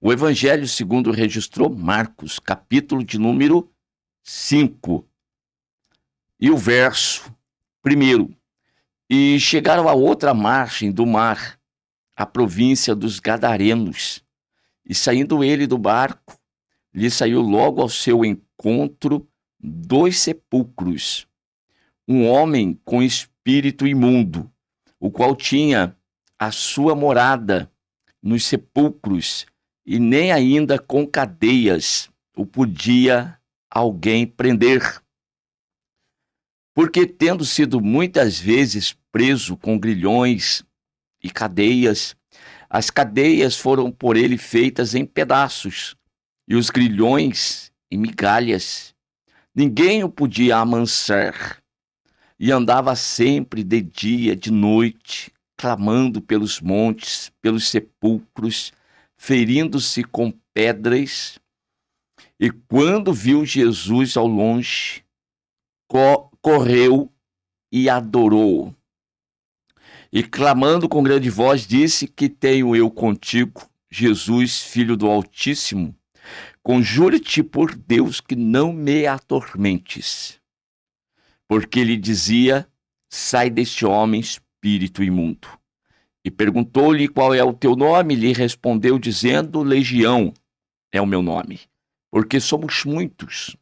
O Evangelho segundo registrou Marcos, capítulo de número 5. E o verso 1. E chegaram à outra margem do mar, a província dos Gadarenos. E saindo ele do barco, lhe saiu logo ao seu encontro 2 sepulcros. Um homem com espírito imundo, o qual tinha a sua morada nos sepulcros, e nem ainda com cadeias o podia alguém prender. Porque, tendo sido muitas vezes preso com grilhões e cadeias, as cadeias foram por ele feitas em pedaços, e os grilhões em migalhas. Ninguém o podia amansar, e andava sempre de dia, de noite, clamando pelos montes, pelos sepulcros, ferindo-se com pedras. E quando viu Jesus ao longe, correu e adorou. E clamando com grande voz, disse: que tenho eu contigo, Jesus, Filho do Altíssimo? Conjuro-te por Deus que não me atormentes. Porque lhe dizia: sai deste homem, espírito imundo. E perguntou-lhe: qual é o teu nome? Lhe respondeu dizendo: Legião é o meu nome, porque somos muitos.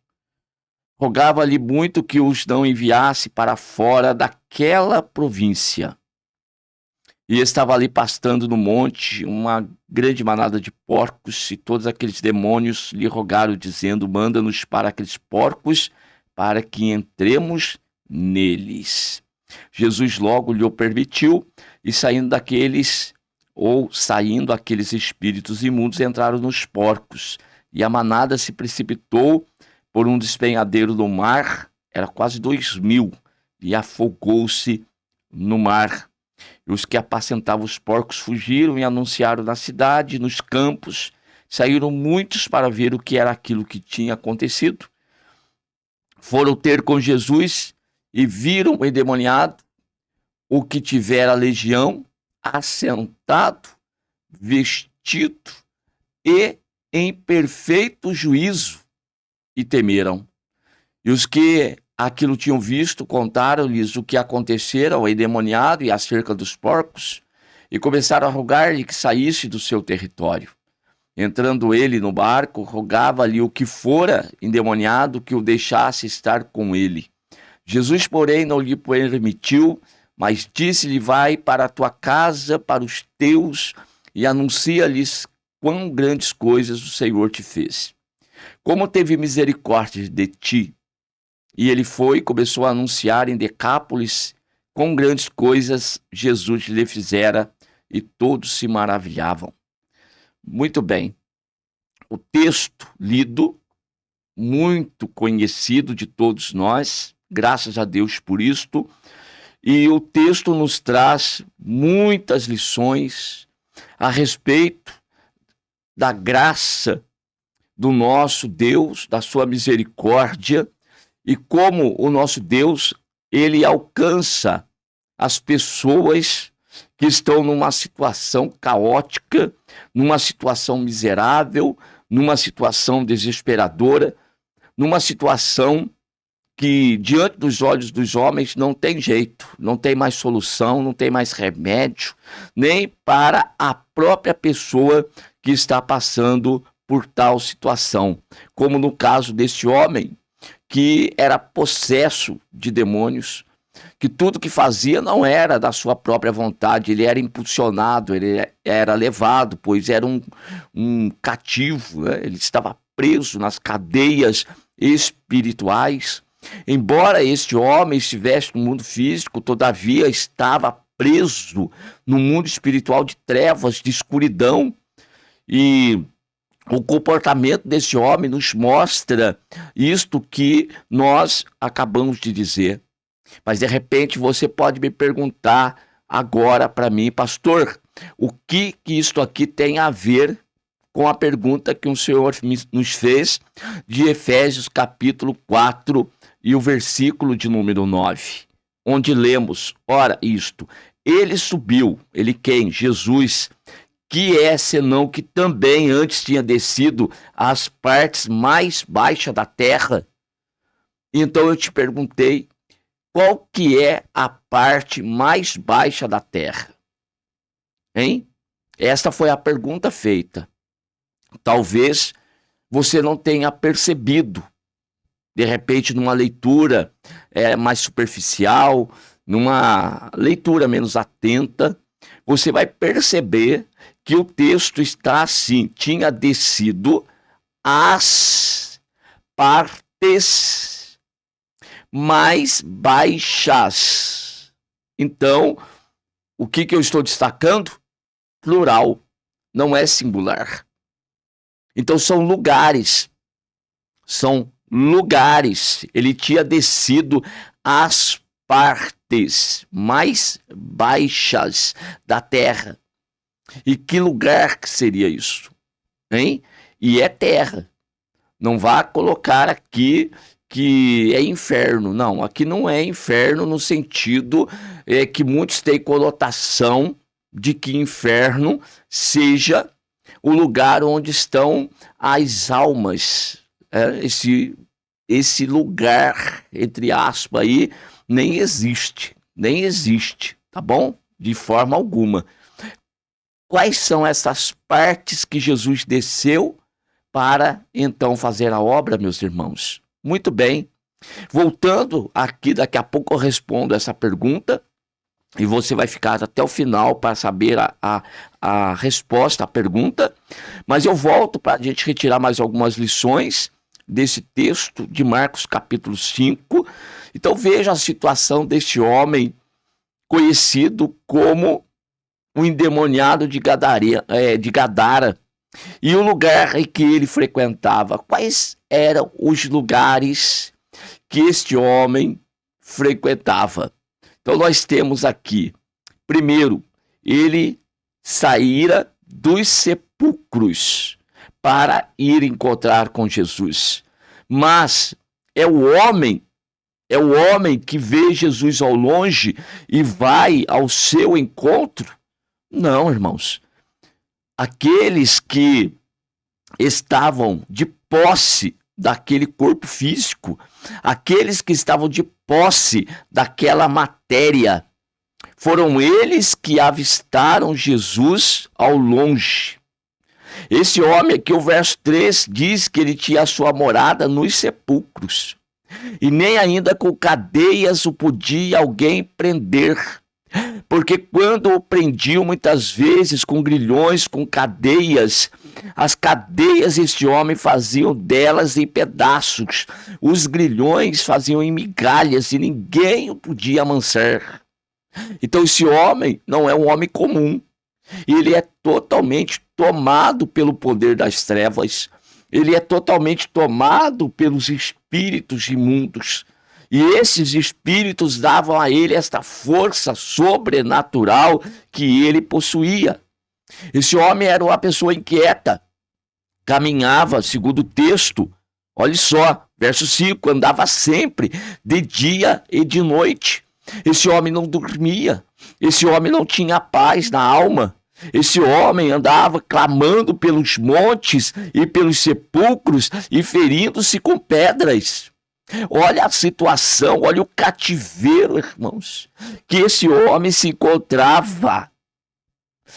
Rogava-lhe muito que os não enviasse para fora daquela província. E estava ali pastando no monte uma grande manada de porcos, e todos aqueles demônios lhe rogaram, dizendo: manda-nos para aqueles porcos, para que entremos neles. Jesus logo lhe o permitiu, e saindo aqueles espíritos imundos, entraram nos porcos, e a manada se precipitou por um despenhadeiro do mar, era quase 2.000, e afogou-se no mar. E os que apacentavam os porcos fugiram e anunciaram na cidade, nos campos. Saíram muitos para ver o que era aquilo que tinha acontecido. Foram ter com Jesus e viram o endemoniado, o que tivera legião, assentado, vestido e em perfeito juízo, e temeram. E os que aquilo tinham visto contaram-lhes o que acontecera ao endemoniado e acerca dos porcos, e começaram a rogar-lhe que saísse do seu território. Entrando ele no barco, rogava-lhe o que fora endemoniado que o deixasse estar com ele. Jesus, porém, não lhe permitiu, mas disse-lhe: vai para a tua casa, para os teus, e anuncia-lhes quão grandes coisas o Senhor te fez. Como teve misericórdia de ti. E ele foi e começou a anunciar em Decápolis quão grandes coisas Jesus lhe fizera, e todos se maravilhavam. Muito bem. O texto lido, muito conhecido de todos nós, graças a Deus por isto, e o texto nos traz muitas lições a respeito da graça do nosso Deus, da sua misericórdia, e como o nosso Deus, ele alcança as pessoas que estão numa situação caótica, numa situação miserável, numa situação desesperadora, numa situação que, diante dos olhos dos homens, não tem jeito, não tem mais solução, não tem mais remédio, nem para a própria pessoa que está passando por tal situação. Como no caso deste homem, que era possesso de demônios, que tudo que fazia não era da sua própria vontade, ele era impulsionado, ele era levado, pois era um cativo, né? Ele estava preso nas cadeias espirituais. Embora este homem estivesse no mundo físico, todavia estava preso no mundo espiritual de trevas, de escuridão. E o comportamento desse homem nos mostra isto que nós acabamos de dizer. Mas de repente você pode me perguntar agora para mim: pastor, o que isto aqui tem a ver com a pergunta que o Senhor nos fez de Efésios capítulo 4 e o versículo de número 9, onde lemos: ora isto, ele subiu, ele quem? Jesus, que é senão que também antes tinha descido às partes mais baixas da terra? Então eu te perguntei, qual que é a parte mais baixa da terra? Hein? Esta foi a pergunta feita. Talvez você não tenha percebido, de repente, numa leitura mais superficial, numa leitura menos atenta, você vai perceber que o texto está assim: tinha descido às partes mais baixas. Então, o que eu estou destacando? Plural, não é singular. Então são lugares. Ele tinha descido às partes mais baixas da terra. E que lugar que seria isso? Hein? E é terra. Não vá colocar aqui que é inferno. Não, aqui não é inferno no sentido que muitos têm conotação de que inferno seja o lugar onde estão as almas. Esse lugar, entre aspas, aí, nem existe, tá bom? De forma alguma. Quais são essas partes que Jesus desceu para então fazer a obra, meus irmãos? Muito bem. Voltando aqui, daqui a pouco eu respondo essa pergunta e você vai ficar até o final para saber a resposta à pergunta. Mas eu volto para a gente retirar mais algumas lições desse texto de Marcos capítulo 5. Então veja a situação deste homem conhecido como o endemoniado de Gadara, e o lugar em que ele frequentava. Quais eram os lugares que este homem frequentava? Então nós temos aqui, primeiro, ele saíra dos sepulcros para ir encontrar com Jesus. Mas é o homem que vê Jesus ao longe e vai ao seu encontro? Não, irmãos. Aqueles que estavam de posse daquele corpo físico, aqueles que estavam de posse daquela matéria, foram eles que avistaram Jesus ao longe. Esse homem aqui, o verso 3, diz que ele tinha a sua morada nos sepulcros, e nem ainda com cadeias o podia alguém prender, porque quando o prendiam muitas vezes com grilhões, com cadeias, as cadeias este homem faziam delas em pedaços, os grilhões faziam em migalhas e ninguém o podia amansar. Então esse homem não é um homem comum, ele é totalmente tomado pelo poder das trevas, ele é totalmente tomado pelos espíritos imundos. E esses espíritos davam a ele esta força sobrenatural que ele possuía. Esse homem era uma pessoa inquieta, caminhava, segundo o texto, olha só, verso 5, andava sempre, de dia e de noite. Esse homem não dormia, esse homem não tinha paz na alma. Esse homem andava clamando pelos montes e pelos sepulcros e ferindo-se com pedras. Olha a situação, olha o cativeiro, irmãos, que esse homem se encontrava.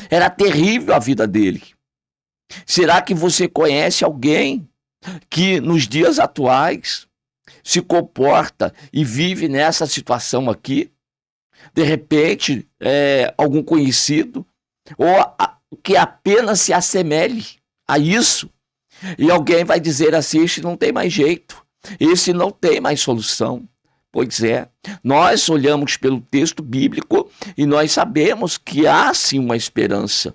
Era terrível a vida dele. Será que você conhece alguém que nos dias atuais se comporta e vive nessa situação aqui? De repente, algum conhecido, ou que apenas se assemelhe a isso, e alguém vai dizer assim: este não tem mais jeito. Esse não tem mais solução. Pois é, nós olhamos pelo texto bíblico e nós sabemos que há sim uma esperança.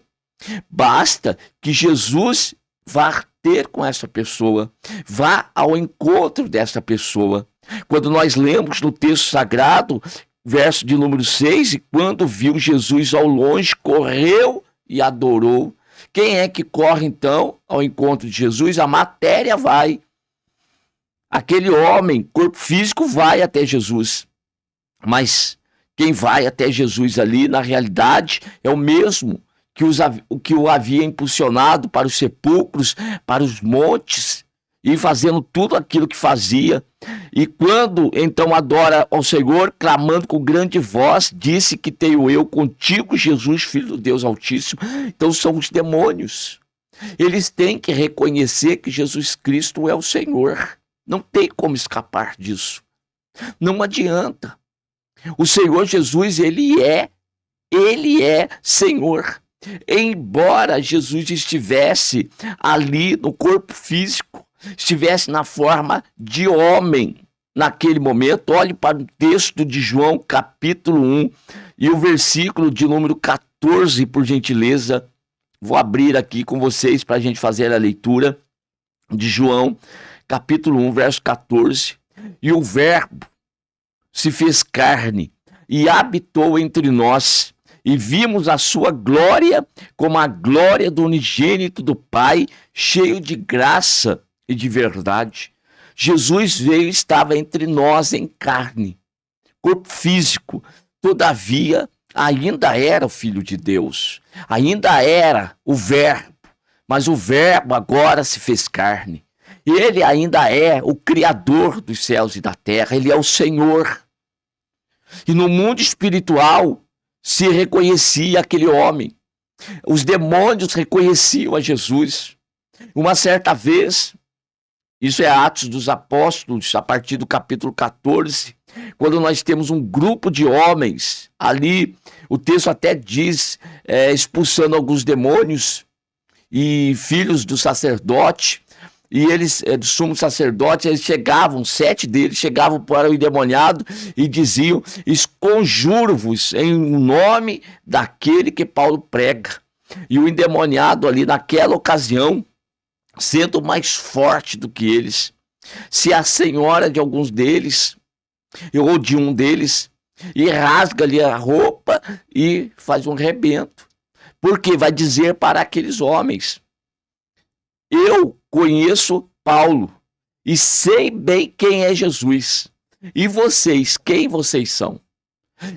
Basta que Jesus vá ter com essa pessoa, vá ao encontro dessa pessoa. Quando nós lemos no texto sagrado, verso de número 6, e quando viu Jesus ao longe, correu e adorou. Quem é que corre então ao encontro de Jesus? A matéria vai. Aquele homem, corpo físico, vai até Jesus. Mas quem vai até Jesus ali, na realidade, é o mesmo que o havia impulsionado para os sepulcros, para os montes, e fazendo tudo aquilo que fazia. E quando então adora ao Senhor, clamando com grande voz, disse que tenho eu contigo, Jesus, Filho do Deus Altíssimo. Então são os demônios. Eles têm que reconhecer que Jesus Cristo é o Senhor. Não tem como escapar disso. Não adianta. O Senhor Jesus, ele é Senhor. Embora Jesus estivesse ali no corpo físico, estivesse na forma de homem naquele momento, olhe para o texto de João, capítulo 1, e o versículo de número 14, por gentileza. Vou abrir aqui com vocês para a gente fazer a leitura de João, capítulo 1, verso 14. E o Verbo se fez carne e habitou entre nós, e vimos a sua glória como a glória do unigênito do Pai, cheio de graça e de verdade. Jesus veio e estava entre nós em carne, corpo físico, todavia ainda era o Filho de Deus, ainda era o Verbo, mas o Verbo agora se fez carne. Ele ainda é o Criador dos céus e da terra, ele é o Senhor. E no mundo espiritual se reconhecia aquele homem. Os demônios reconheciam a Jesus. Uma certa vez, isso é Atos dos Apóstolos, a partir do capítulo 14, quando nós temos um grupo de homens, ali o texto até diz, expulsando alguns demônios e filhos do sacerdote, e eles, do sumo sacerdote, eles chegavam, 7 deles chegavam para o endemoniado e diziam: esconjuro-vos em nome daquele que Paulo prega. E o endemoniado ali naquela ocasião, sendo mais forte do que eles, se a senhora de alguns deles, ou de um deles, e rasga-lhe a roupa e faz um rebento. Porque vai dizer para aqueles homens: eu conheço Paulo e sei bem quem é Jesus. E vocês, quem vocês são?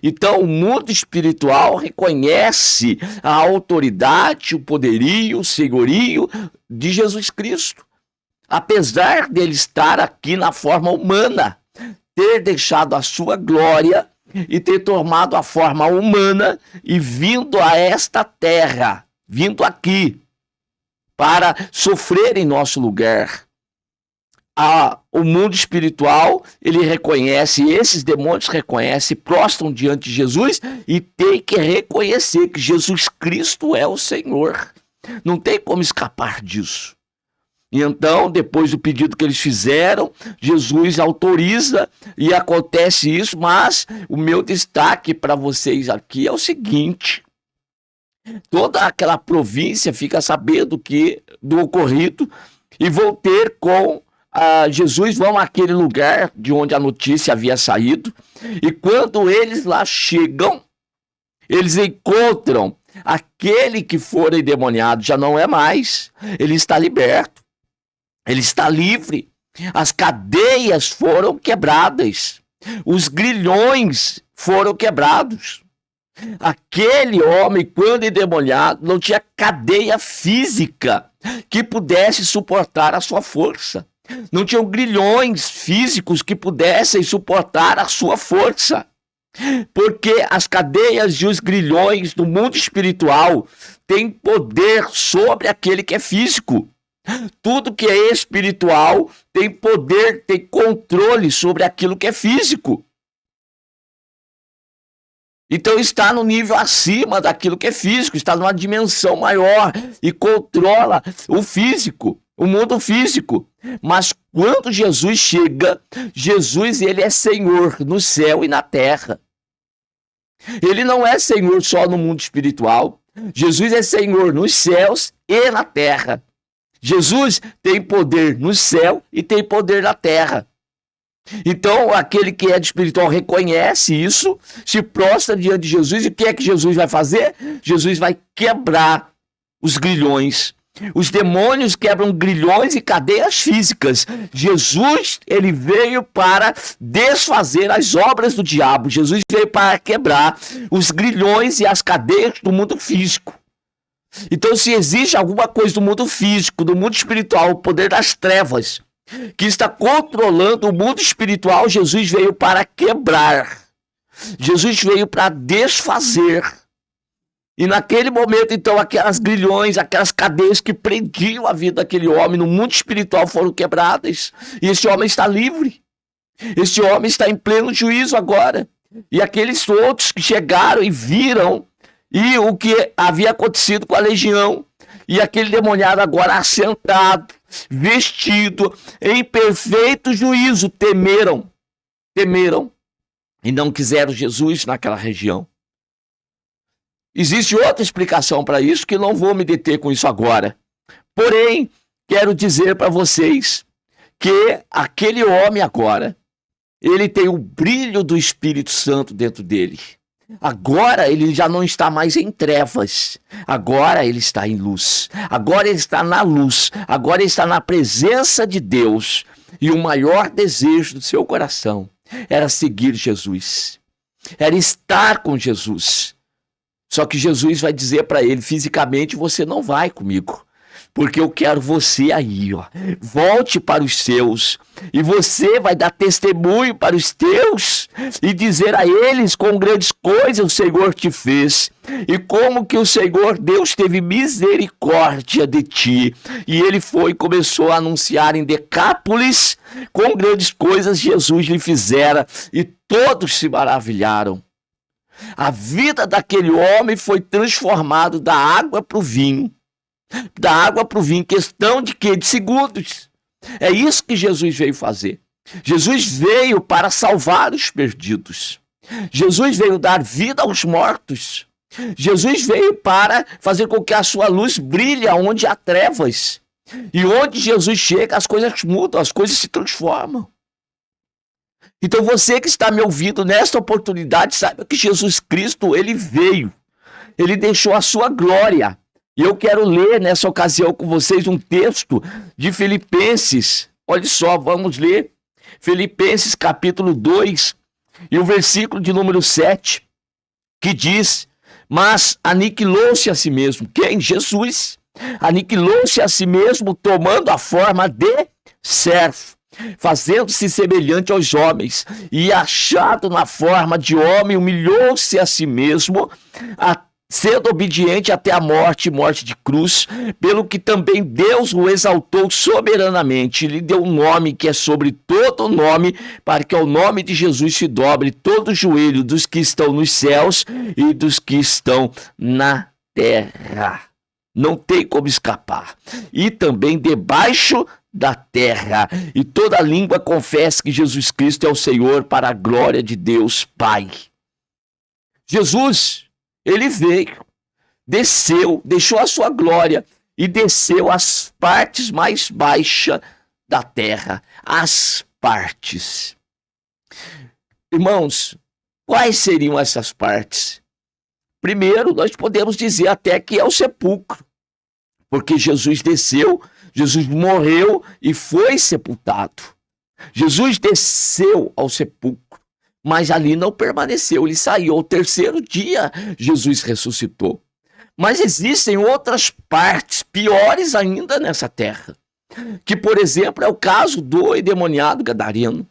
Então o mundo espiritual reconhece a autoridade, o poderio, o senhorio de Jesus Cristo. Apesar dele estar aqui na forma humana, ter deixado a sua glória e ter tomado a forma humana e vindo a esta terra, vindo aqui, para sofrer em nosso lugar. O mundo espiritual, ele reconhece, esses demônios reconhecem, prostram diante de Jesus e tem que reconhecer que Jesus Cristo é o Senhor. Não tem como escapar disso. E então, depois do pedido que eles fizeram, Jesus autoriza e acontece isso, mas o meu destaque para vocês aqui é o seguinte: toda aquela província fica sabendo do ocorrido e vão ter com Jesus, vão àquele lugar de onde a notícia havia saído, e quando eles lá chegam, eles encontram aquele que fora endemoniado, já não é mais, ele está liberto, ele está livre, as cadeias foram quebradas, os grilhões foram quebrados. Aquele homem, quando endemoniado, não tinha cadeia física que pudesse suportar a sua força. Não tinham grilhões físicos que pudessem suportar a sua força. Porque as cadeias e os grilhões do mundo espiritual têm poder sobre aquele que é físico. Tudo que é espiritual tem poder, tem controle sobre aquilo que é físico. Então está no nível acima daquilo que é físico, está numa dimensão maior e controla o físico, o mundo físico. Mas quando Jesus chega, Jesus, ele é Senhor no céu e na terra. Ele não é Senhor só no mundo espiritual. Jesus é Senhor nos céus e na terra. Jesus tem poder no céu e tem poder na terra. Então, aquele que é de espiritual reconhece isso, se prostra diante de Jesus, e o que é que Jesus vai fazer? Jesus vai quebrar os grilhões. Os demônios quebram grilhões e cadeias físicas. Jesus, ele veio para desfazer as obras do diabo. Jesus veio para quebrar os grilhões e as cadeias do mundo físico. Então, se existe alguma coisa do mundo físico, do mundo espiritual, o poder das trevas, que está controlando o mundo espiritual, Jesus veio para quebrar. Jesus veio para desfazer. E naquele momento, então, aquelas grilhões, aquelas cadeias que prendiam a vida daquele homem no mundo espiritual foram quebradas. E esse homem está livre. Esse homem está em pleno juízo agora. E aqueles outros que chegaram e viram e o que havia acontecido com a legião. E aquele demoniado agora assentado, vestido, em perfeito juízo, temeram e não quiseram Jesus naquela região. Existe outra explicação para isso que não vou me deter com isso agora. Porém, quero dizer para vocês que aquele homem agora, ele tem o brilho do Espírito Santo dentro dele. Agora ele já não está mais em trevas, agora ele está em luz, agora ele está na luz, agora ele está na presença de Deus. E o maior desejo do seu coração era seguir Jesus, era estar com Jesus. Só que Jesus vai dizer para ele, fisicamente você não vai comigo, porque eu quero você aí, ó. Volte para os seus, e você vai dar testemunho para os teus, e dizer a eles quão grandes coisas o Senhor te fez, e como que o Senhor Deus teve misericórdia de ti. E ele foi e começou a anunciar em Decápolis quão grandes coisas Jesus lhe fizera, e todos se maravilharam. A vida daquele homem foi transformada da água para o vinho. Da água para o vinho, questão de quê? De segundos. É isso que Jesus veio fazer. Jesus veio para salvar os perdidos. Jesus veio dar vida aos mortos. Jesus veio para fazer com que a sua luz brilhe onde há trevas. E onde Jesus chega, as coisas mudam, as coisas se transformam. Então você que está me ouvindo nesta oportunidade, saiba que Jesus Cristo, ele veio. Ele deixou a sua glória. E eu quero ler nessa ocasião com vocês um texto de Filipenses. Olha só, vamos ler. Filipenses capítulo 2 e o versículo de número 7, que diz: mas aniquilou-se a si mesmo. Quem? Jesus. Aniquilou-se a si mesmo, tomando a forma de servo, fazendo-se semelhante aos homens, e achado na forma de homem, humilhou-se a si mesmo, sendo obediente até a morte, morte de cruz, pelo que também Deus o exaltou soberanamente, e lhe deu um nome que é sobre todo nome, para que ao nome de Jesus se dobre todo o joelho dos que estão nos céus e dos que estão na terra. Não tem como escapar. E também debaixo da terra, e toda língua confesse que Jesus Cristo é o Senhor, para a glória de Deus Pai. Jesus, ele veio, desceu, deixou a sua glória e desceu às partes mais baixas da terra, as partes. Irmãos, quais seriam essas partes? Primeiro, nós podemos dizer até que é o sepulcro, porque Jesus desceu, Jesus morreu e foi sepultado. Jesus desceu ao sepulcro, mas ali não permaneceu, ele saiu. Ao terceiro dia, Jesus ressuscitou. Mas existem outras partes piores ainda nessa terra, que, por exemplo, é o caso do endemoniado gadareno.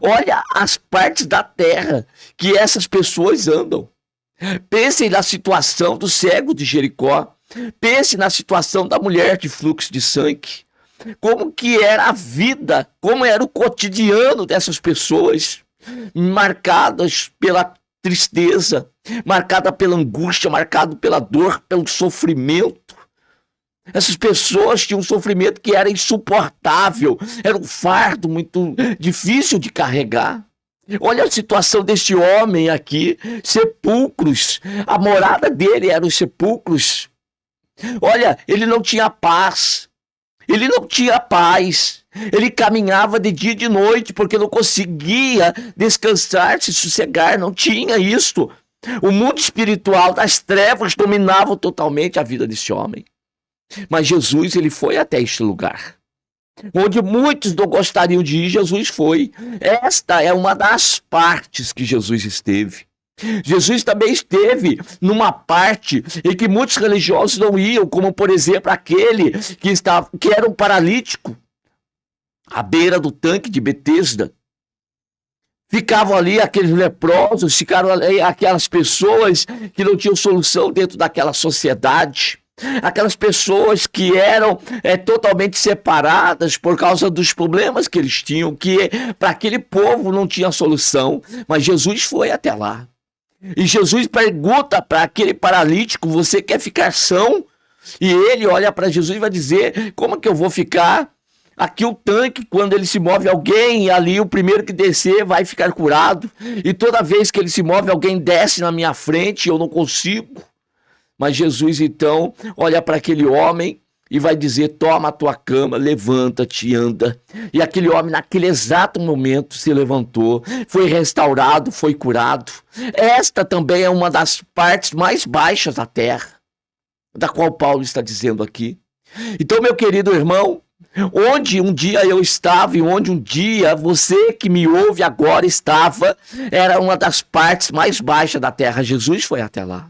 Olha as partes da terra que essas pessoas andam. Pensem na situação do cego de Jericó. Pense na situação da mulher de fluxo de sangue. Como que era a vida, como era o cotidiano dessas pessoas, marcadas pela tristeza, marcada pela angústia, marcado pela dor, pelo sofrimento. Essas pessoas tinham um sofrimento que era insuportável, era um fardo muito difícil de carregar. Olha a situação deste homem aqui, sepulcros, a morada dele eram os sepulcros. Olha, ele não tinha paz, ele não tinha paz, ele caminhava de dia e de noite porque não conseguia descansar, se sossegar, não tinha isto. O mundo espiritual das trevas dominava totalmente a vida desse homem. Mas Jesus, ele foi até este lugar, onde muitos não gostariam de ir, Jesus foi. Esta é uma das partes que Jesus esteve. Jesus também esteve numa parte em que muitos religiosos não iam, como por exemplo aquele que era um paralítico à beira do tanque de Betesda. Ficavam ali aqueles leprosos, ficaram ali aquelas pessoas que não tinham solução dentro daquela sociedade. Aquelas pessoas que eram totalmente separadas por causa dos problemas que eles tinham, que para aquele povo não tinha solução. Mas Jesus foi até lá. E Jesus pergunta para aquele paralítico: você quer ficar são? E ele olha para Jesus e vai dizer: como que eu vou ficar? Aqui o tanque, quando ele se move alguém, ali o primeiro que descer vai ficar curado. E toda vez que ele se move, alguém desce na minha frente, eu não consigo. Mas Jesus então olha para aquele homem e vai dizer: toma a tua cama, levanta-te e anda. E aquele homem naquele exato momento se levantou, foi restaurado, foi curado. Esta também é uma das partes mais baixas da terra, da qual Paulo está dizendo aqui. Então, meu querido irmão, onde um dia eu estava e onde um dia você que me ouve agora estava, era uma das partes mais baixas da terra. Jesus foi até lá.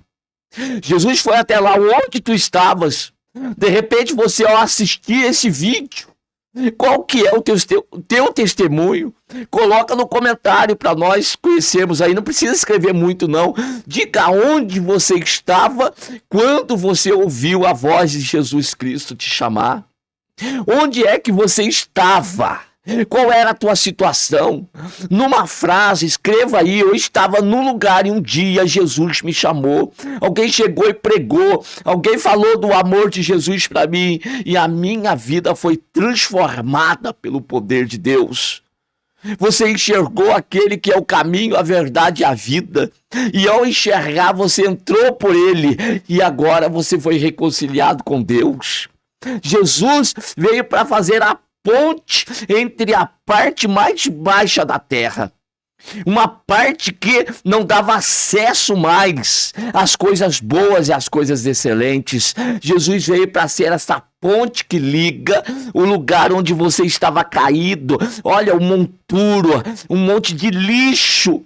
Jesus foi até lá onde tu estavas. De repente você, ao assistir esse vídeo, qual que é o teu testemunho? Coloca no comentário para nós conhecermos aí. Não precisa escrever muito não. Diga onde você estava quando você ouviu a voz de Jesus Cristo te chamar. Onde é que você estava? Qual era a tua situação? Numa frase, escreva aí: eu estava num lugar e um dia Jesus me chamou. Alguém chegou e pregou. Alguém falou do amor de Jesus para mim e a minha vida foi transformada pelo poder de Deus. Você enxergou aquele que é o caminho, a verdade e a vida. E ao enxergar, você entrou por ele e agora você foi reconciliado com Deus. Jesus veio para fazer a ponte entre a parte mais baixa da terra, uma parte que não dava acesso mais às coisas boas e às coisas excelentes. Jesus veio para ser essa ponte que liga o lugar onde você estava caído. Olha, um monturo, um monte de lixo,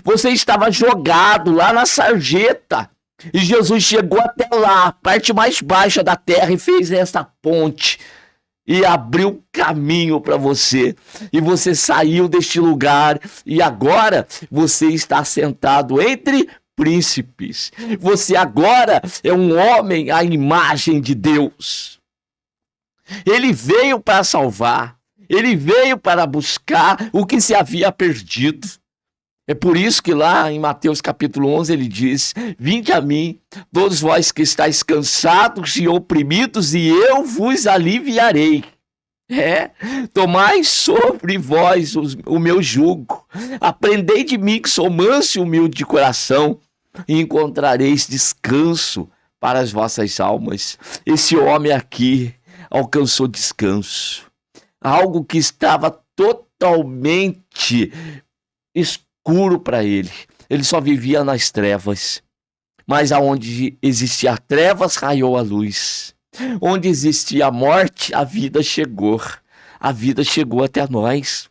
Você estava jogado lá na sarjeta. E Jesus chegou até lá, a parte mais baixa da terra, e fez essa ponte. E abriu caminho para você. E você saiu deste lugar. E agora você está sentado entre príncipes. Você agora é um homem à imagem de Deus. Ele veio para salvar. Ele veio para buscar o que se havia perdido. É por isso que lá em Mateus capítulo 11 ele diz: vinde a mim, todos vós que estáis cansados e oprimidos, e eu vos aliviarei. Tomai sobre vós o meu jugo, aprendei de mim que sou manso e humilde de coração, e encontrareis descanso para as vossas almas. Esse homem aqui alcançou descanso, algo que estava totalmente escuro para ele. Ele só vivia nas trevas. Mas aonde existia trevas, raiou a luz. Onde existia a morte, a vida chegou. A vida chegou até nós.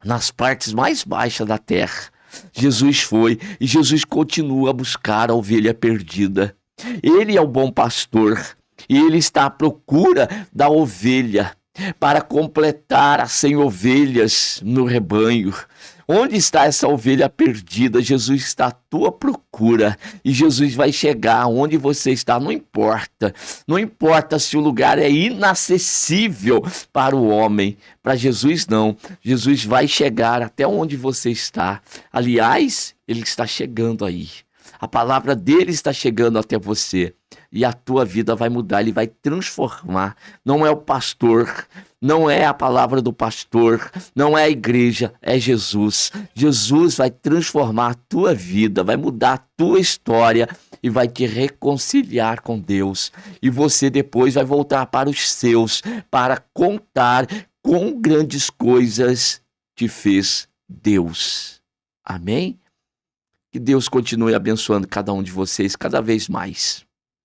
Nas partes mais baixas da terra, Jesus foi. E Jesus continua a buscar a ovelha perdida. Ele é o bom pastor. E ele está à procura da ovelha para completar as 100 ovelhas no rebanho. Onde está essa ovelha perdida? Jesus está à tua procura. E Jesus vai chegar onde você está, não importa. Não importa se o lugar é inacessível para o homem. Para Jesus, não. Jesus vai chegar até onde você está. Aliás, ele está chegando aí. A palavra dele está chegando até você. E a tua vida vai mudar, ele vai transformar. Não é o pastor, não é a palavra do pastor, não é a igreja, é Jesus. Jesus vai transformar a tua vida, vai mudar a tua história e vai te reconciliar com Deus. E você depois vai voltar para os seus, para contar quão grandes coisas te fez Deus. Amém? Que Deus continue abençoando cada um de vocês cada vez mais.